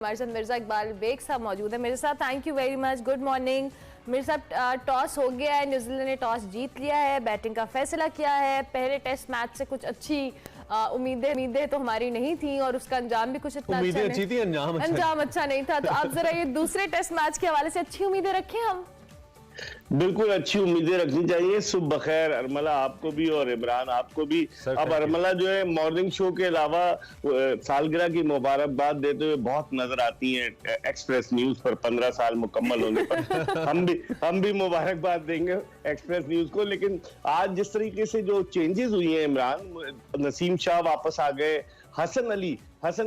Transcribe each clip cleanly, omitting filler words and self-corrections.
हमारे साथ मिर्जा इकबाल बेग साहब मौजूद है मेरे साथ। Thank you very much, good morning. मेरे साथ टॉस हो गया है, न्यूजीलैंड ने टॉस जीत लिया है, बैटिंग का फैसला किया है। पहले टेस्ट मैच से कुछ अच्छी उम्मीदें तो हमारी नहीं थी और उसका अंजाम भी कुछ इतना अच्छा नहीं, अंजाम अच्छा नहीं था। तो आप जरा ये दूसरे टेस्ट मैच के हवाले से अच्छी उम्मीदें रखें। हम बिल्कुल अच्छी उम्मीदें रखनी चाहिए। सुबह बखैर अरमला, आपको भी और इमरान आपको भी। अब अरमला जो है मॉर्निंग शो के अलावा सालगिरह की मुबारकबाद देते हुए बहुत नजर आती हैं एक्सप्रेस न्यूज पर 15 साल मुकम्मल होने पर। हम भी मुबारकबाद देंगे एक्सप्रेस न्यूज को। लेकिन आज जिस तरीके से जो चेंजेस हुई हैं इमरान, नसीम शाह वापस आ गए, हसन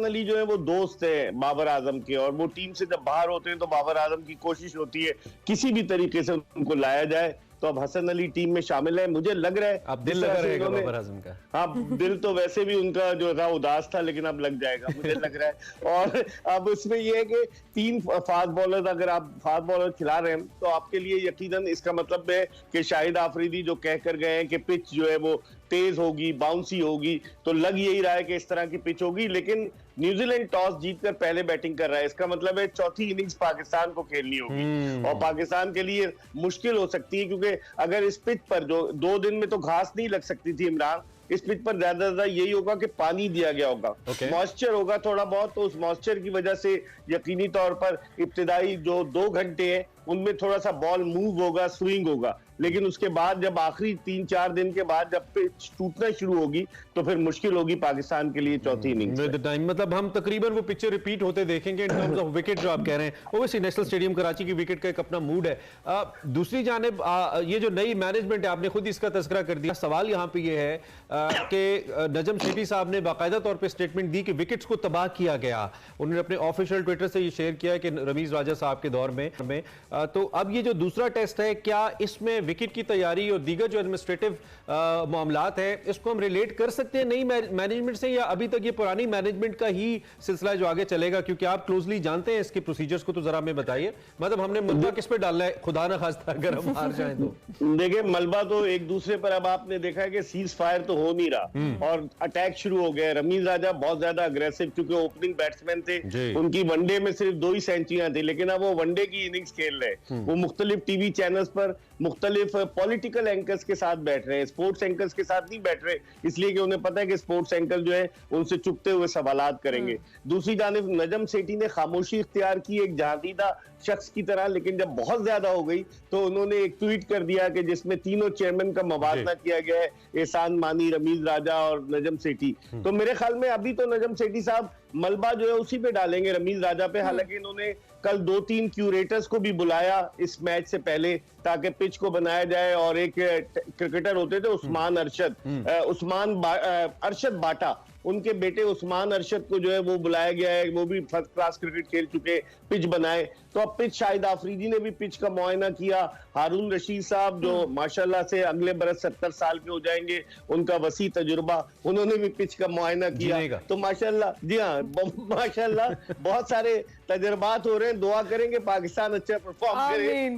अली जो है वो दोस्त है बाबर आजम के, और वो टीम से जब बाहर होते हैं तो बाबर आजम की कोशिश होती है किसी भी तरीके से उनको लाया जाए। तो अब हसन अली टीम में शामिल है। मुझे लग रहा है अब दिल लगा रहेगा बाबर आजम का। हाँ, दिल तो वैसे भी उनका जो था उदास था, लेकिन अब लग जाएगा मुझे लग रहा है। और अब इसमें यह है कि 3 फास्ट बॉलर अगर आप फास्ट बॉलर खिला रहे हैं तो आपके लिए यकीनन इसका मतलब है कि शाहिद आफरीदी जो कह कर गए हैं कि पिच जो है वो तेज होगी, बाउंसी होगी, तो लग यही रहा है कि इस तरह की पिच होगी। लेकिन न्यूजीलैंड टॉस जीतकर पहले बैटिंग कर रहा है, इसका मतलब है चौथी इनिंग्स पाकिस्तान को खेलनी होगी और पाकिस्तान के लिए मुश्किल हो सकती है, क्योंकि अगर इस पिच पर जो 2 दिन में तो घास नहीं लग सकती थी इमरान, इस पिच पर ज्यादा यही होगा कि पानी दिया गया होगा, मॉइस्चर होगा थोड़ा बहुत, तो उस मॉइस्चर की वजह से यकीनी तौर पर इब्तिदाई जो 2 घंटे हैं उनमें थोड़ा सा बॉल मूव होगा, स्विंग होगा। लेकिन उसके बाद जब आखिरी 3-4 दिन के बाद जब पिच टूटना शुरू होगी तो फिर मुश्किल होगी पाकिस्तान के लिए चौथी इनिंग्स। मतलब हम तकरीबन वो पिक्चर रिपीट होते देखेंगे इन टर्म्स ऑफ विकेट जो आप कह रहे हैं। ओवैसी नेशनल स्टेडियम कराची की विकेट का एक अपना मूड है। दूसरी जानिब ये जो नई मैनेजमेंट है, आपने खुद इसका तस्करा कर दिया। सवाल यहाँ पे ये है कि नजम सेठी साहब ने बाकायदा तौर पर स्टेटमेंट दी कि विकेट्स को तबाह किया गया। उन्होंने अपने ऑफिशियल ट्विटर से ये शेयर किया कि रमीज राजा साहब के दौर में तो अब ये जो दूसरा टेस्ट है, क्या इसमें विकेट की तैयारी और दीगर जो एडमिनिस्ट्रेटिव मामलात है इसको हम रिलेट कर सकते हैं नई मैनेजमेंट से, या अभी तक ये पुरानी मैनेजमेंट का ही सिलसिला जो आगे चलेगा? क्योंकि आप क्लोजली जानते हैं इसके प्रोसीजर्स को, तो जरा हमें बताइए। मतलब हमने मुद्दा किस पे डालना है, खुदा ना खास्ता अगर हम हार जाएं तो? देखिए, मलबा तो एक दूसरे पर अब आपने देखा है कि सीज फायर तो हो नहीं रहा और अटैक शुरू हो गया। रमीज राजा बहुत ज्यादा अग्रेसिव, क्योंकि ओपनिंग बैट्समैन थे, उनकी वनडे में सिर्फ 2 ही सेंचुरियां थी, लेकिन अब वो वनडे की इनिंग्स खेल रहे। वो मुख्तलिफ टीवी चैनल्स पर मुख्तलिफ पॉलिटिकल एंकर्स के साथ बैठ रहे हैं, स्पोर्ट्स एंकर्स के साथ नहीं बैठ रहे, इसलिए कि उन्हें पता है कि स्पोर्ट्स एंकर जो है उनसे चुपते हुए सवालात करेंगे। दूसरी जानिब नजम सेठी ने खामोशी इख्तियार की एक जहादीदा शख्स की तरह, लेकिन जब बहुत ज्यादा हो गई तो उन्होंने एक ट्वीट कर दिया कि जिसमें तीनों चेयरमैन का मुबादला किया गया है, एहसान मानी, रमीज राजा और नजम सेठी। तो मेरे ख्याल में अभी तो नजम सेठी साहब मलबा जो है उसी पे डालेंगे, रमीज राजा पे। हालांकि इन्होंने कल 2-3 क्यूरेटर्स को भी बुलाया इस मैच से पहले ताकि पिच को बनाया जाए, और एक क्रिकेटर होते थे उस्मान अरशद बाटा, उनके बेटे उस्मान अरशद को जो है वो बुलाया गया है, वो भी फर्स्ट क्लास क्रिकेट खेल चुके, पिच बनाए। तो अब पिच शाहिद आफरीदी ने भी पिच का मुआयना किया। हारून रशीद साहब जो माशाल्लाह से अगले बरस 70 साल के हो जाएंगे, उनका वसी तजुर्बा, उन्होंने भी पिच का मुआयना किया। तो माशाल्लाह, जी हाँ, माशाल्लाह बहुत सारे तजुर्बात हो रहे हैं। दुआ करेंगे पाकिस्तान अच्छा परफॉर्म करे।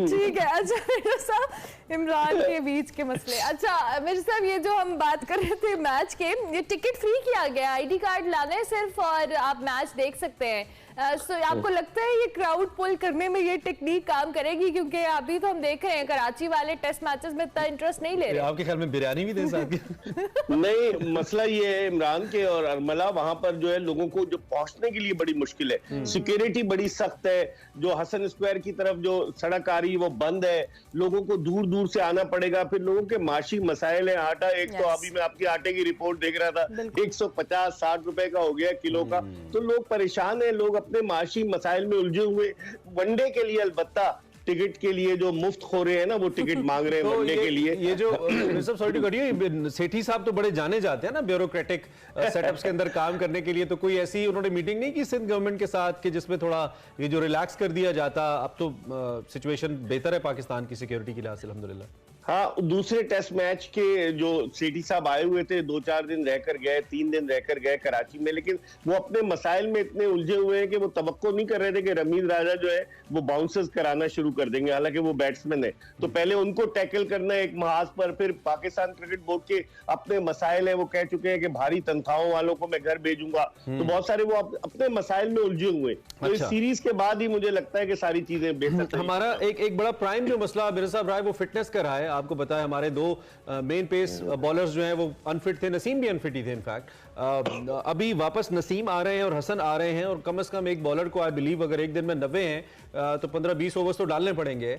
ठीक है। अच्छा मेरे साहब, इमरान के बीच के मसले। अच्छा मेरे साहब, ये जो हम बात कर रहे थे मैच के, ये टिकट फ्री किया गया, आईडी कार्ड लाना है सिर्फ और आप मैच देख सकते हैं। सो आपको लगता है ये क्राउड पुल करने में ये टेक्निक काम करेगी? क्योंकि अभी तो हम देख रहे हैं कराची वाले टेस्ट मैचेस में इतना इंटरेस्ट नहीं ले रहे। आपके ख्याल में बिरयानी भी दे सकते? नहीं, मसला ये है इमरान के और अरमला, वहां पर जो है लोगों को जो पहुंचने के लिए बड़ी मुश्किल है, सिक्योरिटी बड़ी सख्त है। जो हसन स्क्वायर की तरफ जो सड़क आ रही है वो बंद है, लोगों को दूर दूर से आना पड़ेगा। फिर लोगों के माशी मसाइल है। आटा एक तो अभी मैं आपकी आटे की रिपोर्ट देख रहा था, 150-60 रुपए का हो गया किलो का। तो लोग परेशान है, लोग अपने माशी मसाइल में उलझे हुए। वनडे के लिए अलबत्ता टिकट के लिए जो मुफ्त खोरे हैं ना, वो टिकट मांग रहे हैं तो वनडे के लिए। ये जो सेठी साहब तो बड़े जाने जाते हैं ना ब्यूरोक्रेटिक सेटअप्स के अंदर काम करने के लिए, तो कोई ऐसी उन्होंने मीटिंग नहीं की सिंध गवर्नमेंट के साथ कि जिसमें थोड़ा ये जो रिलैक्स कर दिया जाता? अब तो सिचुएशन बेहतर है पाकिस्तान की सिक्योरिटी के लिहाज से अल्हम्दुलिल्लाह। हाँ, दूसरे टेस्ट मैच के जो सेठी साहब आए हुए थे, 2-4 दिन रहकर गए, 3 दिन रहकर गए कराची में, लेकिन वो अपने मसाइल में इतने उलझे हुए हैं कि वो तवक्को नहीं कर रहे थे कि रमीज राजा जो है वो बाउंसर्स कराना शुरू कर देंगे, हालांकि वो बैट्समैन है। तो पहले उनको टैकल करना है एक महाज पर, फिर पाकिस्तान क्रिकेट बोर्ड के अपने मसाइल है, वो कह चुके हैं कि भारी तनख्वाहों वालों को मैं घर भेजूंगा, तो बहुत सारे वो अपने मसाइल में उलझे हुए हैं। तो इस सीरीज के बाद ही मुझे लगता है कि सारी चीजें बेहतर। हमारा एक बड़ा प्राइम जो मसला मिर्जा साहब रहा है वो फिटनेस का रहा है। आपको पता है हमारे दो मेन पेस बॉलर्स जो हैं वो अनफिट थे, नसीम भी अनफिट ही थे इनफैक्ट। अभी वापस नसीम आ रहे हैं और हसन आ रहे हैं, और कम से कम एक बॉलर को आई बिलीव अगर एक दिन में 90 हैं तो 15-20 ओवर्स तो डालने पड़ेंगे,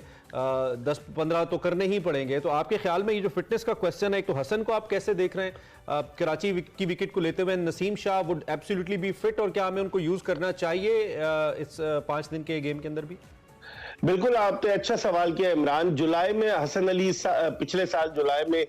10-15 तो करने ही पड़ेंगे। तो आपके ख्याल में ये जो फिटनेस का क्वेश्चन है, एक तो हसन को आप कैसे देख रहे हैं कराची की विकेट को लेते हुए, Naseem Shah would absolutely be fit, और क्या हमें उनको यूज करना चाहिए इस 5 दिन के गेम के अंदर भी? बिल्कुल, आपने अच्छा सवाल किया इमरान। जुलाई में हसन अली पिछले साल जुलाई में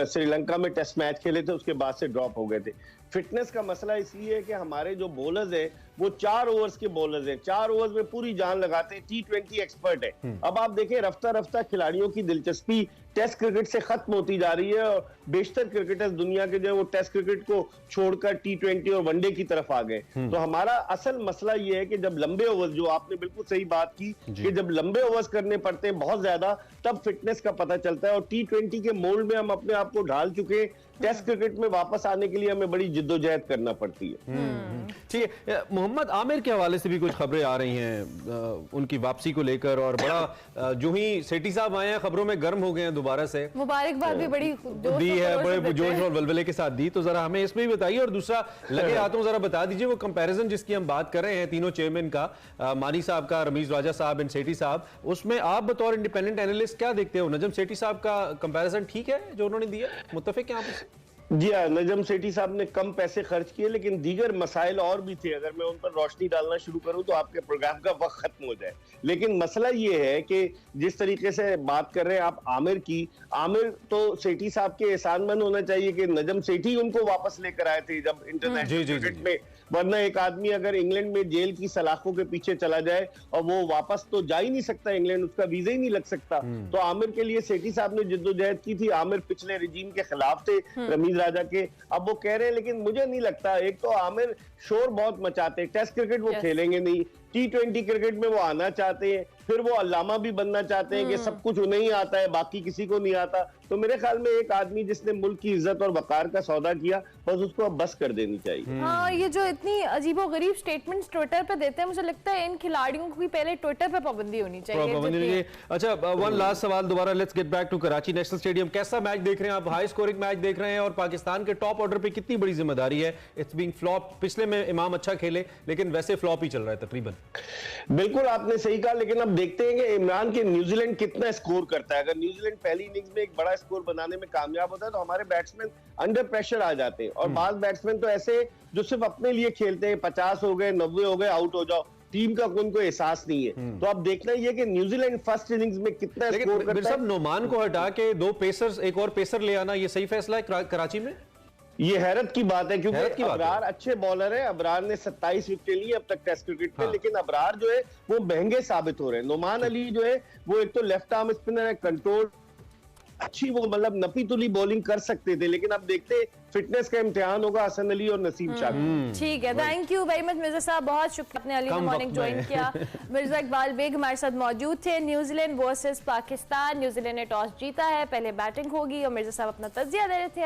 श्रीलंका में टेस्ट मैच खेले थे, उसके बाद से ड्रॉप हो गए थे। फिटनेस का मसला इसलिए है कि हमारे जो बॉलर्स हैं वो 4 ओवर्स के बॉलर्स हैं, 4 ओवर्स में पूरी जान लगाते हैं, T20 एक्सपर्ट है। अब आप देखें रफ्ता रफ्ता खिलाड़ियों की दिलचस्पी टेस्ट क्रिकेट से खत्म होती जा रही है, और बेशतर क्रिकेटर्स दुनिया के जो है वो टेस्ट क्रिकेट को छोड़कर T20 और वनडे की तरफ आ गए। तो हमारा असल मसला ये है कि जब लंबे ओवर्स, जो आपने बिल्कुल सही बात की कि जब लंबे ओवर्स करने पड़ते हैं बहुत ज्यादा, तब फिटनेस का पता चलता है। और T20 के मोल्ड में हम अपने आप को ढाल चुके हैं, टेस्ट क्रिकेट में वापस आने के लिए हमें बड़ी जिद्दोजहद करना पड़ती है। ठीक है, मोहम्मद आमिर के हवाले से भी कुछ खबरें आ रही हैं उनकी वापसी को लेकर, और बड़ा जो ही सेठी साहब आए हैं खबरों में गर्म हो गए हैं दोबारा से, मुबारकबाद भी बड़ी दी है, बड़े जोश और वलवले के साथ दी। तो जरा हमें इसमें भी बताइए, और दूसरा लगे हाथों जरा बता दीजिए वो कंपैरिजन जिसकी हम बात कर रहे हैं तीनों चेयरमैन का, मानी साहब का, रमीज राजा साहब एंड सेठी साहब, उसमें आप बतौर इंडिपेंडेंट एनालिस्ट क्या देखते हो? नजम सेठी साहब का कंपैरिजन ठीक है जो उन्होंने दिया, मुत्तफिक हैं आप? जी हाँ, नजम सेठी साहब ने कम पैसे खर्च किए, लेकिन दीगर मसाइल और भी थे। अगर मैं उन पर रोशनी डालना शुरू करूं तो आपके प्रोग्राम का वक्त खत्म हो जाए। लेकिन मसला ये है कि जिस तरीके से बात कर रहे हैं आप आमिर की, आमिर तो सेठी साहब के एहसानमंद होना चाहिए कि नजम सेठी उनको वापस लेकर आए थे जब इंटरनेशनल क्रिकेट में। वरना एक आदमी अगर इंग्लैंड में जेल की सलाखों के पीछे चला जाए और वो वापस तो जा ही नहीं सकता इंग्लैंड, उसका वीजा ही नहीं लग सकता। तो आमिर के लिए सेठी साहब ने जिद्दोजहद की थी। आमिर पिछले रिजीम के खिलाफ थे, रमीज राजा के, अब वो कह रहे हैं, लेकिन मुझे नहीं लगता। एक तो आमिर शोर बहुत मचाते, टेस्ट क्रिकेट वो खेलेंगे नहीं, T20 क्रिकेट में वो आना चाहते हैं, फिर वो अल्लामा भी बनना चाहते हैं कि सब कुछ उन्हें ही आता है, बाकी किसी को नहीं आता। तो मेरे ख्याल में एक आदमी जिसने मुल्क की इज्जत और वकार का सौदा किया, बस उसको अब बस कर देनी चाहिए। हाँ, ये जो इतनी अजीबोगरीब स्टेटमेंट्स ट्विटर पे देते हैं, मुझे लगता है इन खिलाड़ियों को भी पहले ट्विटर पे पाबंदी होनी चाहिए। अच्छा, वन लास्ट सवाल दोबारा, let's get back to Karachi national stadium. कैसा मैच देख रहे हैं आप? हाई स्कोरिंग मैच देख रहे हैं, और पाकिस्तान के टॉप ऑर्डर पे कितनी बड़ी जिम्मेदारी है? It's being flop. पिछले में इमाम अच्छा खेले, लेकिन वैसे फ्लॉप ही चल रहा है तकरीबन। बिल्कुल आपने सही कहा, लेकिन अब देखते हैं कि इमरान के न्यूजीलैंड कितना स्कोर करता है। अगर न्यूजीलैंड पहली इनिंग्स में एक बड़ा स्कोर बनाने में कामयाब होता है तो हमारे बैट्समैन अंडर प्रेशर आ जाते हैं। और बाज बैट्समैन तो ऐसे जो सिर्फ अपने लिए खेलते हैं, 50 हो गए, 90 हो गए, आउट हो जाओ, टीम का कोई एहसास नहीं है। तो अब देखना ही है कि न्यूजीलैंड फर्स्ट इनिंग्स में कितना स्कोर करता है। नोमान को हटा के 2 पेसर्स, एक और पेसर ले आना, ये सही फैसला है कराची में? ये हैरत की बात है, क्योंकि अबरार अच्छे बॉलर है। अबरार ने 27 विकेट ली अब तक टेस्ट क्रिकेट में, लेकिन अबरार जो है वो महंगे साबित हो रहे हैं। नोमान अली जो है वो एक तो लेफ्ट आर्म स्पिनर है, कंट्रोल अच्छी, वो मतलब नपी तुली बॉलिंग कर सकते थे, लेकिन अब देखते फिटनेस का इम्तिहान होगा हसन अली और नसीम शाह। ठीक है, thank you very much Mirza साहब, बहुत शुक्रिया, आपने अर्ली मॉर्निंग ज्वाइन किया। मिर्जा इकबाल बेग हमारे साथ मौजूद थे। न्यूजीलैंड वर्सेस पाकिस्तान, न्यूजीलैंड ने टॉस जीता है, पहले बैटिंग होगी और मिर्जा साहब अपना तज्जिया दे रहे थे।